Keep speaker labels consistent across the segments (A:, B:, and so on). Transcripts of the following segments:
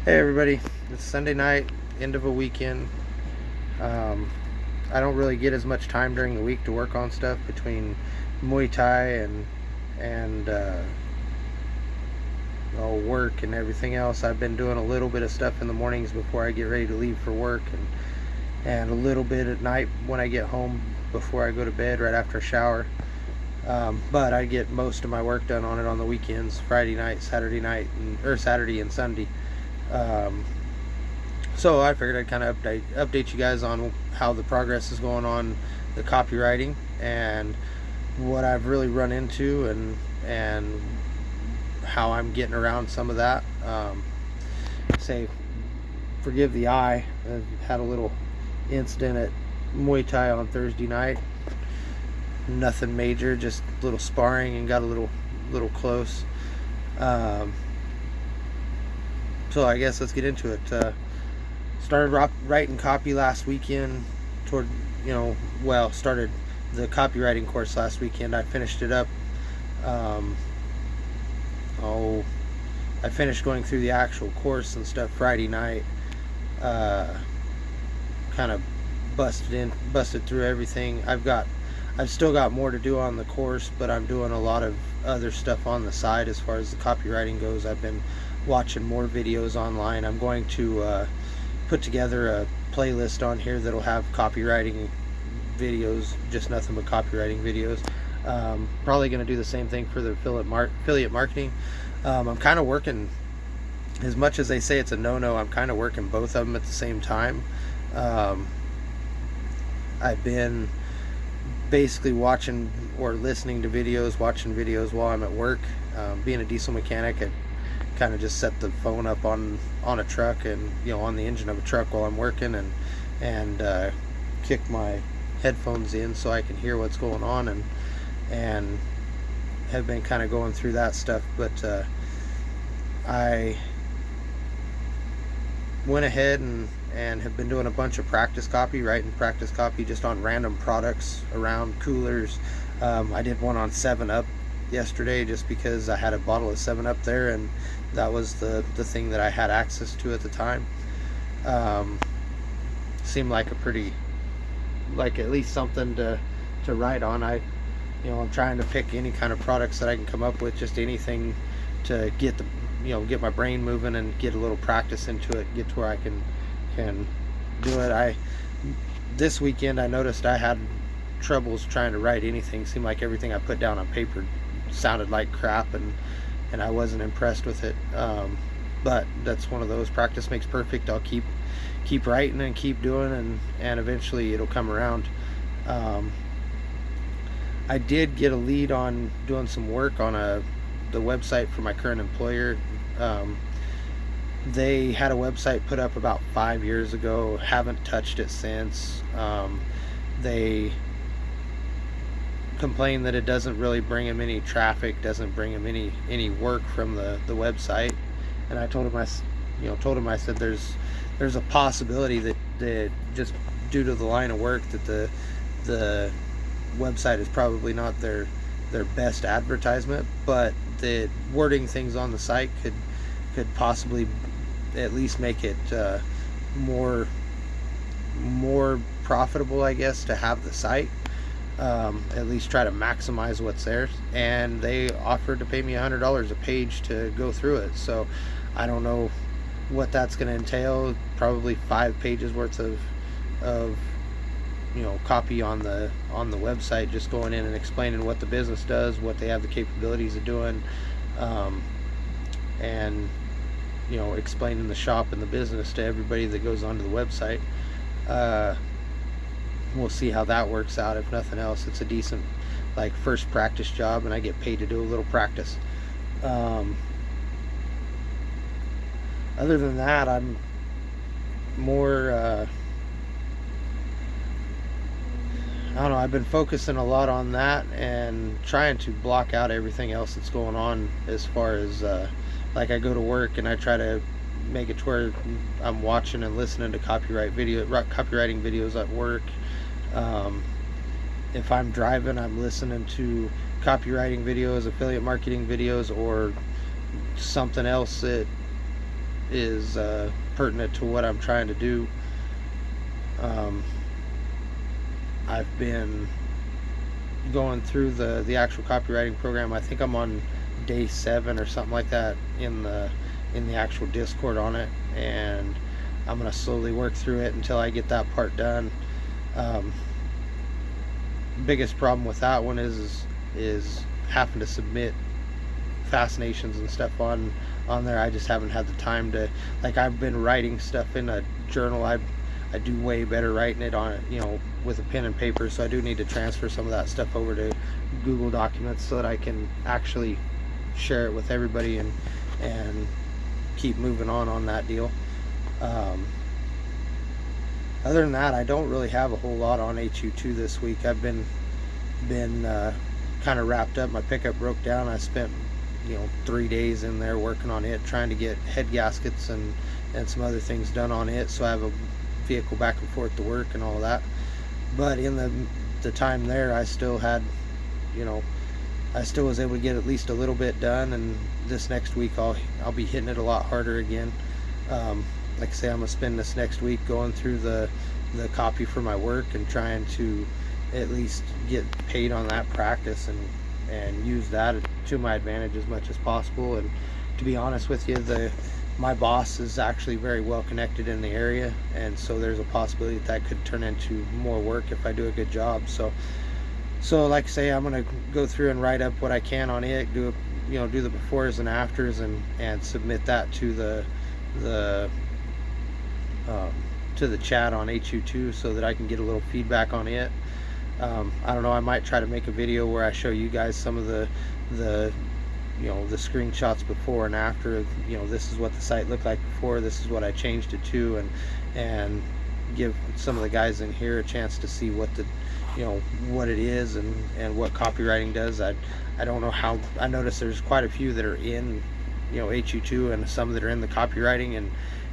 A: Hey everybody, it's Sunday night, end of a weekend. Um, I don't really get as much time during the week to work on stuff between Muay Thai and work and everything else. I've been doing a little bit of stuff in the mornings before I get ready to leave for work, and a little bit at night when I get home before I go to bed right after a shower. But I get most of my work done on it on the weekends, Friday night, Saturday night, or Saturday and Sunday. Um, So I figured I'd kind of update you guys on how the progress is going on the copywriting and what I've really run into and how I'm getting around some of that. Say, forgive the eye. I had a little incident at Muay Thai on Thursday night. Nothing major, just a little sparring and got a little close. Um, so I guess let's get into it. Started writing copy last weekend. Started the copywriting course last weekend. I finished it up. Um, I finished going through the actual course and stuff Friday night. Kind of busted through everything. I've still got more to do on the course, but I'm doing a lot of other stuff on the side as far as the copywriting goes. I've been watching more videos online. I'm going to put together a playlist on here that'll have copywriting videos, just nothing but copywriting videos. Probably going to do the same thing for the affiliate marketing. I'm kind of working, as much as they say it's a no-no, I'm kind of working both of them at the same time. I've been basically watching or listening to videos, watching videos while I'm at work. Being a diesel mechanic, I kind of just set the phone up on a truck and on the engine of a truck while I'm working, and kick my headphones in so I can hear what's going on, and have been kind of going through that stuff. But I went ahead and have been doing a bunch of writing practice copy just on random products around coolers. I did one on 7-Up yesterday just because I had a bottle of 7-Up there, and that was the thing that I had access to at the time. Seemed like at least something to write on. I'm trying to pick any kind of products that I can come up with, just anything to get my brain moving and get a little practice into it, get to where I can do it. This weekend I noticed I had troubles trying to write anything. Seemed like everything I put down on paper sounded like crap, and I wasn't impressed with it. But that's one of those, practice makes perfect. I'll keep writing and keep doing, and eventually it'll come around. I did get a lead on doing some work on the website for my current employer. They had a website put up about 5 years ago, haven't touched it since. They complain that it doesn't really bring them any traffic, doesn't bring them any work from the website. And I told him, I said there's a possibility that just due to the line of work that the website is probably not their best advertisement, but the wording things on the site could possibly at least make it more profitable, I guess, to have the site. At least try to maximize what's there, and they offered to pay me $100 a page to go through it. So I don't know what that's going to entail. Probably 5 pages worth of copy on the website, just going in and explaining what the business does, what they have the capabilities of doing, and explaining the shop and the business to everybody that goes onto the website. We'll see how that works out. If nothing else, it's a decent first practice job, and I get paid to do a little practice. Other than that, I'm more I don't know, I've been focusing a lot on that and trying to block out everything else that's going on, as far as I go to work and I try to make it to where I'm watching and listening to copywriting videos at work. If I'm driving, I'm listening to copywriting videos, affiliate marketing videos, or something else that is pertinent to what I'm trying to do. I've been going through the actual copywriting program. I think I'm on day 7 or something like that in the actual Discord on it, and I'm gonna slowly work through it until I get that part done. Biggest problem with that one is having to submit fascinations and stuff on there. I just haven't had the time to, like, I've been writing stuff in a journal. I do way better writing it on, with a pen and paper, so I do need to transfer some of that stuff over to Google Documents so that I can actually share it with everybody and keep moving on that deal. Other than that, I don't really have a whole lot on HU2 this week. I've been kind of wrapped up. My pickup broke down. I spent 3 days in there working on it, trying to get head gaskets and some other things done on it, so I have a vehicle back and forth to work and all of that. But in the time there, I still had, I still was able to get at least a little bit done. And this next week I'll be hitting it a lot harder again. Like I say, I'm gonna spend this next week going through the copy for my work and trying to at least get paid on that practice and use that to my advantage as much as possible. And to be honest with you, my boss is actually very well connected in the area, and so there's a possibility that could turn into more work if I do a good job. So like I say, I'm gonna go through and write up what I can on it, do the befores and afters, and submit that to the chat on HU2 so that I can get a little feedback on it. I don't know, I might try to make a video where I show you guys some of the screenshots before and after. This is what the site looked like before, this is what I changed it to, and give some of the guys in here a chance to see what what it is and what copywriting does. I don't know how. I noticed there's quite a few that are in HU2 and some that are in the copywriting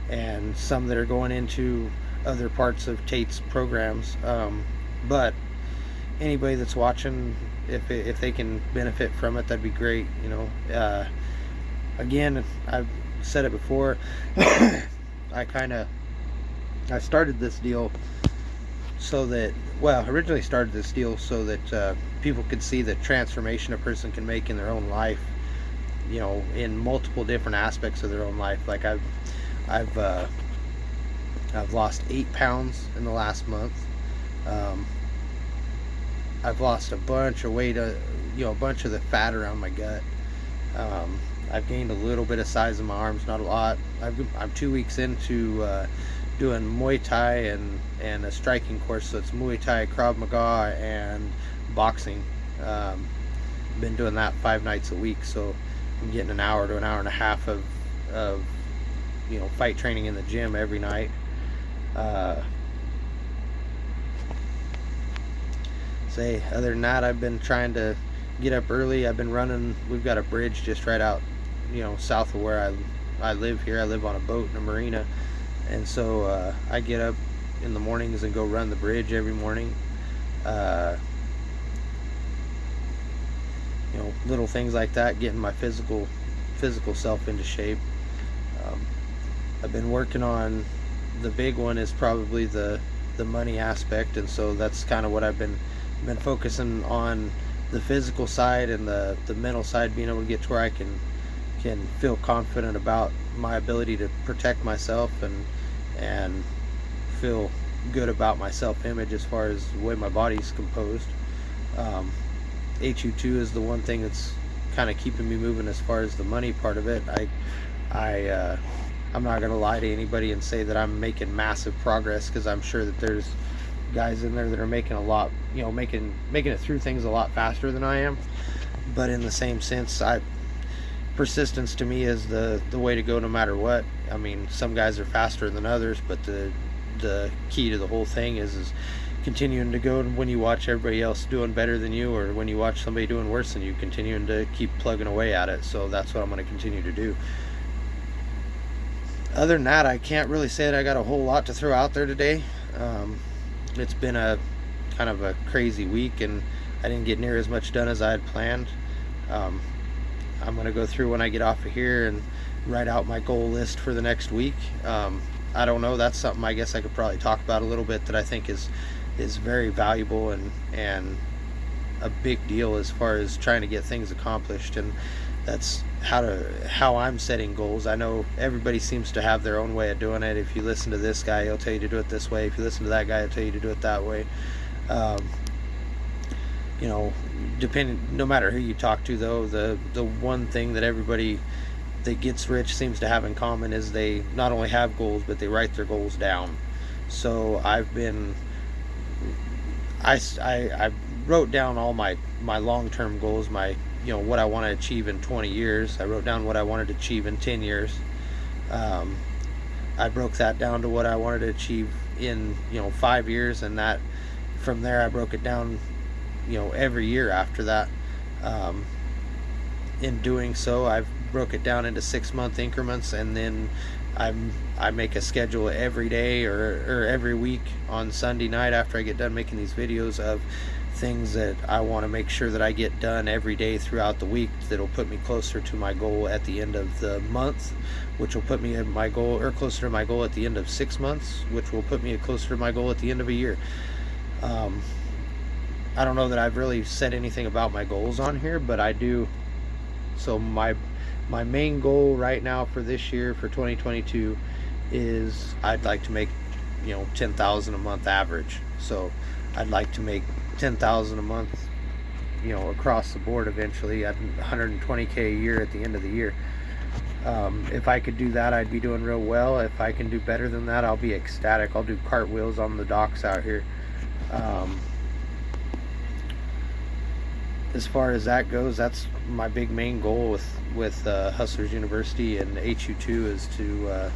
A: and some that are going into other parts of Tate's programs. But anybody that's watching, if they can benefit from it, that'd be great. Again, I've said it before. I started this deal so that, originally started this deal so that people could see the transformation a person can make in their own life, in multiple different aspects of their own life. Like I've lost 8 pounds in the last month. I've lost a bunch of weight, a bunch of the fat around my gut. I've gained a little bit of size in my arms, not a lot. I'm 2 weeks into doing Muay Thai and a striking course, so it's Muay Thai, Krav Maga, and boxing. Been doing that 5 nights a week, so I'm getting an hour to an hour and a half of fight training in the gym every night. Other than that, I've been trying to get up early. I've been running. We've got a bridge just right out, south of where I live here. I live on a boat in a marina, and so I get up in the mornings and go run the bridge every morning. Little things like that, getting my physical self into shape. I've been working on, the big one is probably the money aspect, and so that's kind of what I've been focusing on, the physical side and the mental side, being able to get to where I can feel confident about my ability to protect myself and feel good about my self-image as far as the way my body's composed. HU2 is the one thing that's kind of keeping me moving as far as the money part of it. I'm not gonna lie to anybody and say that I'm making massive progress, because I'm sure that there's guys in there that are making a lot, making it through things a lot faster than I am. But in the same sense, persistence to me is the way to go no matter what. I mean, some guys are faster than others, but the key to the whole thing is continuing to go, and when you watch everybody else doing better than you, or when you watch somebody doing worse than you, continuing to keep plugging away at it. So that's what I'm going to continue to do. Other than that, I can't really say that I got a whole lot to throw out there today. It's been a kind of a crazy week, and I didn't get near as much done as I had planned. I'm going to go through when I get off of here write out my goal list for the next week. I don't know. That's something I guess I could probably talk about a little bit that I think is very valuable and a big deal as far as trying to get things accomplished. And that's how I'm setting goals. I know everybody seems to have their own way of doing it. If you listen to this guy, he'll tell you to do it this way. If you listen to that guy, he'll tell you to do it that way. You know, no matter who you talk to, though, the one thing that everybody that gets rich seems to have in common is they not only have goals, but they write their goals down. So I wrote down all my long-term goals, what I want to achieve in 20 years. I wrote down what I wanted to achieve in 10 years. I broke that down to what I wanted to achieve in 5 years, and that from there I broke it down every year after that. In doing so, I've broke it down into 6-month increments, and then I make a schedule every day or every week on Sunday night after I get done making these videos of things that I want to make sure that I get done every day throughout the week that'll put me closer to my goal at the end of the month, which will put me at my goal, or closer to my goal at the end of 6 months, which will put me closer to my goal at the end of a year. I don't know that I've really said anything about my goals on here, but I do. So my main goal right now for this year, for 2022, is I'd like to make 10,000 a month average. So I'd like to make 10,000 a month across the board eventually at 120k a year at the end of the year. If I could do that, I'd be doing real well. If I can do better than that, I'll be ecstatic. I'll do cartwheels on the docks out here. As far as that goes, that's my big main goal with Hustlers University and HU2 is to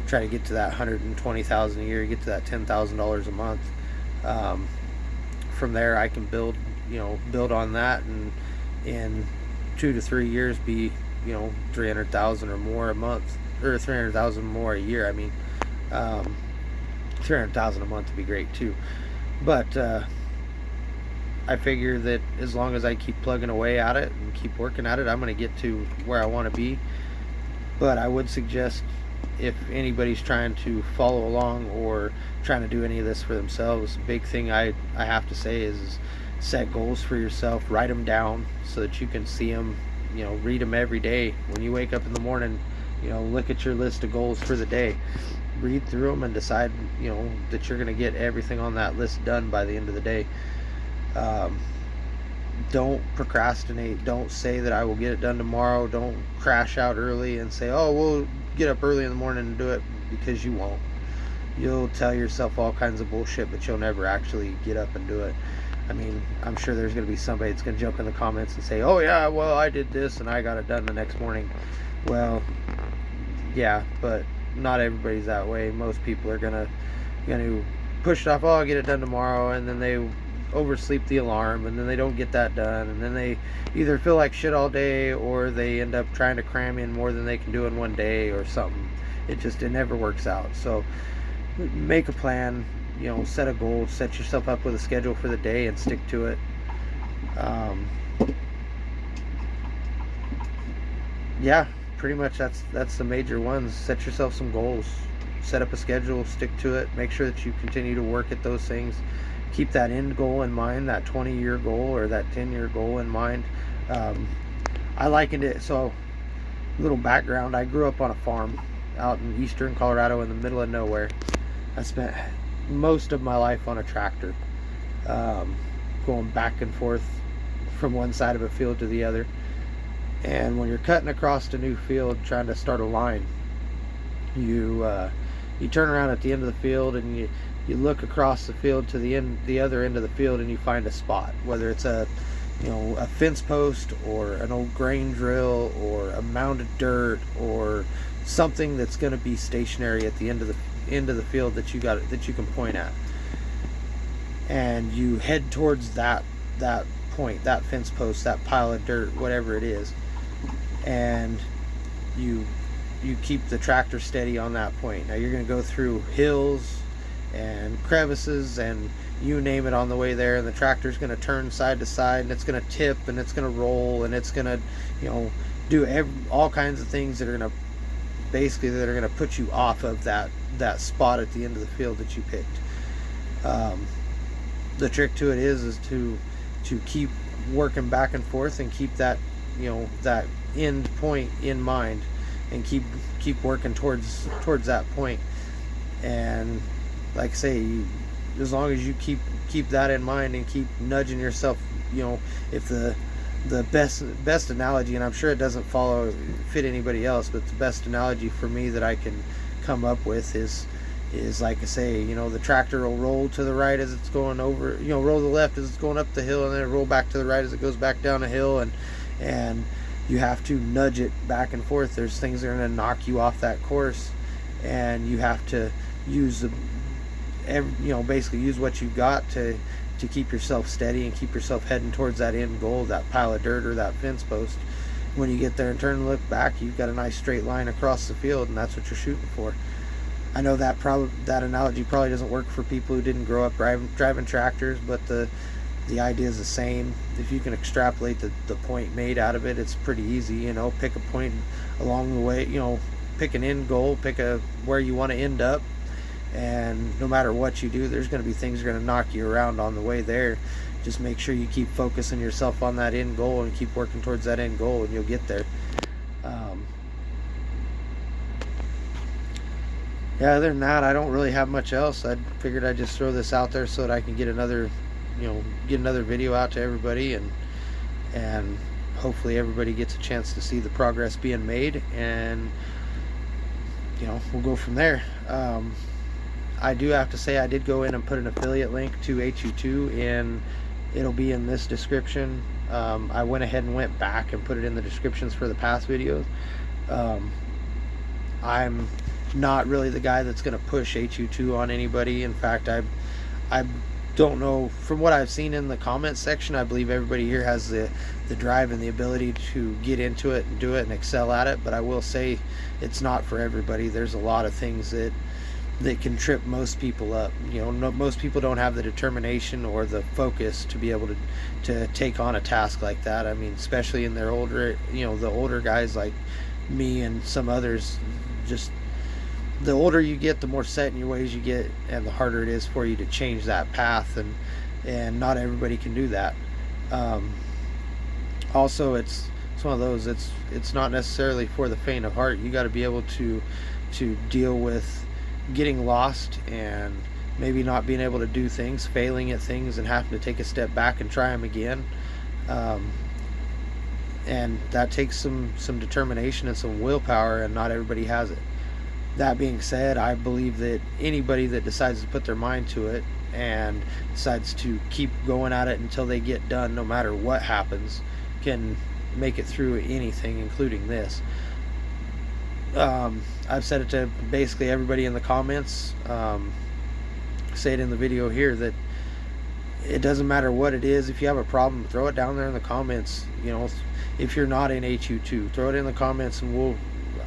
A: try to get to that 120,000 a year, get to that $10,000 a month. From there, I can build on that, and in 2 to 3 years be 300,000 or more a month, or 300,000 more a year. I mean, 300,000 a month would be great too, but I figure that as long as I keep plugging away at it and keep working at it, I'm going to get to where I want to be. But I would suggest, if anybody's trying to follow along or trying to do any of this for themselves, big thing I have to say is set goals for yourself. Write them down so that you can see them, read them every day. When you wake up in the morning, look at your list of goals for the day. Read through them and decide, that you're going to get everything on that list done by the end of the day. Don't procrastinate. Don't say that I will get it done tomorrow. Don't crash out early and say, oh, we'll get up early in the morning and do it, because you won't. You'll tell yourself all kinds of bullshit, but you'll never actually get up and do it. I mean, I'm sure there's going to be somebody that's going to jump in the comments and say, oh yeah, well, I did this and I got it done the next morning. Well, yeah, but not everybody's that way. Most people are going to push it off. Oh, I'll get it done tomorrow, and then they oversleep the alarm, and then they don't get that done, and then they either feel like shit all day, or they end up trying to cram in more than they can do in one day or something. It never works out. So make a plan, set a goal, set yourself up with a schedule for the day and stick to it. Yeah, pretty much that's the major ones. Set yourself some goals, set up a schedule, stick to it, make sure that you continue to work at those things. Keep that end goal in mind, that 20-year goal or that 10-year goal in mind. I likened it, so little background, I grew up on a farm out in eastern Colorado in the middle of nowhere. I spent most of my life on a tractor, going back and forth from one side of a field to the other. And when you're cutting across a new field trying to start a line, you turn around at the end of the field and you look across the field to the other end of the field, and you find a spot, whether it's a fence post or an old grain drill or a mound of dirt or something that's going to be stationary at the end of the field that you can point at, and you head towards that point, that fence post, that pile of dirt, whatever it is, and you keep the tractor steady on that point. Now you're going to go through hills and crevices and you name it on the way there, and the tractor's going to turn side to side, and it's going to tip, and it's going to roll, and it's going to do all kinds of things that are going to basically that are going to put you off of that spot at the end of the field that you picked. The trick to it is to keep working back and forth and keep that, that end point in mind, and keep working towards that point. And like I say, as long as you keep that in mind and keep nudging yourself, if the best analogy, and I'm sure it doesn't fit anybody else, but the best analogy for me that I can come up with is like I say, the tractor will roll to the right as it's going over, roll to the left as it's going up the hill, and then roll back to the right as it goes back down the hill, and you have to nudge it back and forth. There's things that are going to knock you off that course, and you have to use basically use what you've got to keep yourself steady and keep yourself heading towards that end goal, that pile of dirt or that fence post. When you get there and turn and look back, you've got a nice straight line across the field, and that's what you're shooting for. I know that analogy probably doesn't work for people who didn't grow up driving tractors, but the idea is the same. If you can extrapolate the point made out of it, it's pretty easy. Pick a point along the way, pick an end goal, pick where you want to end up, and no matter what you do, there's going to be things that are going to knock you around on the way there. Just make sure you keep focusing yourself on that end goal and keep working towards that end goal, and you'll get there. Yeah, other than that, I don't really have much else. I figured I'd just throw this out there so that I can get another video out to everybody, and hopefully everybody gets a chance to see the progress being made, and we'll go from there. I do have to say, I did go in and put an affiliate link to HU2, and it'll be in this description. I went ahead and went back and put it in the descriptions for the past videos. I'm not really the guy that's going to push HU2 on anybody. In fact, I don't know, from what I've seen in the comments section, I believe everybody here has the drive and the ability to get into it and do it and excel at it, but I will say it's not for everybody. There's a lot of things that can trip most people up. Most people don't have the determination or the focus to be able to take on a task like that. I mean, especially in their older, the older guys like me and some others. Just the older you get, the more set in your ways you get, and the harder it is for you to change that path, and not everybody can do that. Also, it's one of those, it's not necessarily for the faint of heart. You got to be able to deal with getting lost and maybe not being able to do things, failing at things, and having to take a step back and try them again. And that takes some determination and some willpower, and not everybody has it. That being said, I believe that anybody that decides to put their mind to it and decides to keep going at it until they get done, no matter what happens, can make it through anything, including this. I've said it to basically everybody in the comments, say it in the video here, that it doesn't matter what it is. If you have a problem, throw it down there in the comments. If you're not in HU2, throw it in the comments, and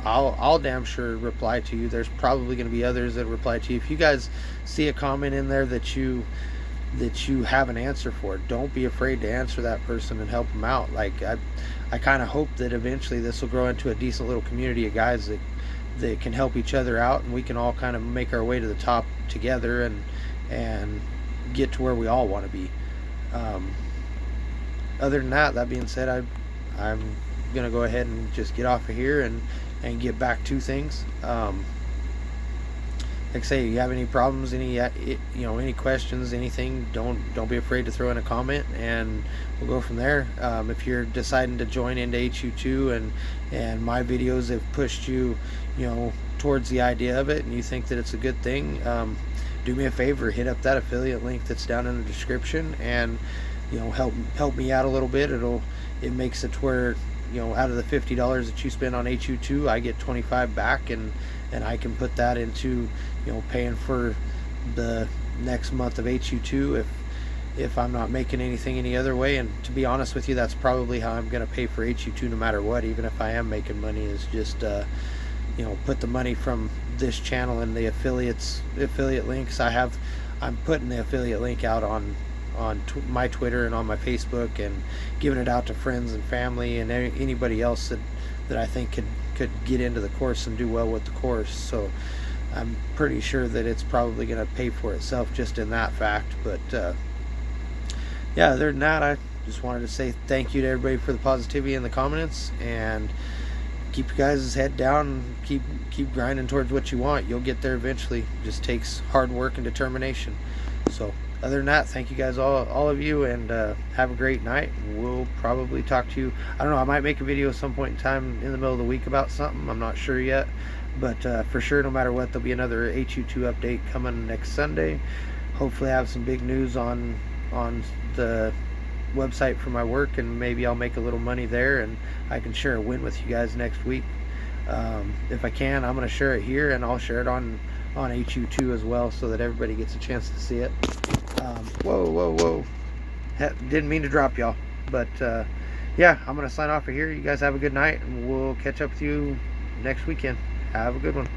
A: I'll damn sure reply to you. There's probably going to be others that reply to you. If you guys see a comment in there that you have an answer for, don't be afraid to answer that person and help them out. Like, I kind of hope that eventually this will grow into a decent little community of guys that can help each other out, and we can all kind of make our way to the top together and get to where we all want to be. Other than that being said, I'm gonna go ahead and just get off of here and get back to things. Like I say, you have any problems, any questions, anything, don't be afraid to throw in a comment, and we'll go from there. If you're deciding to join into HU2 and my videos have pushed you, towards the idea of it, and you think that it's a good thing, do me a favor, hit up that affiliate link that's down in the description, and help me out a little bit. It makes it to where, out of the $50 that you spend on HU2, I get 25 back, and I can put that into paying for the next month of HU2 if I'm not making anything any other way. And to be honest with you, that's probably how I'm going to pay for HU2 no matter what, even if I am making money, is just put the money from this channel and the affiliate links. I'm putting the affiliate link out on my Twitter and on my Facebook, and giving it out to friends and family and anybody else that I think could get into the course and do well with the course. So I'm pretty sure that it's probably going to pay for itself just in that fact. But yeah, other than that, I just wanted to say thank you to everybody for the positivity in the comments, and keep your guys' head down and keep grinding towards what you want. You'll get there eventually. It just takes hard work and determination. So other than that, thank you guys, all of you, and have a great night. We'll probably talk to you, I don't know, I might make a video at some point in time in the middle of the week about something. I'm not sure yet, but for sure, no matter what, there'll be another HU2 update coming next Sunday. Hopefully I have some big news on the website for my work, and maybe I'll make a little money there and I can share a win with you guys next week. If I can, I'm going to share it here, and I'll share it on HU2 as well, so that everybody gets a chance to see it. Whoa. Didn't mean to drop y'all, but yeah, I'm going to sign off of here. You guys have a good night, and we'll catch up with you next weekend. Have a good one.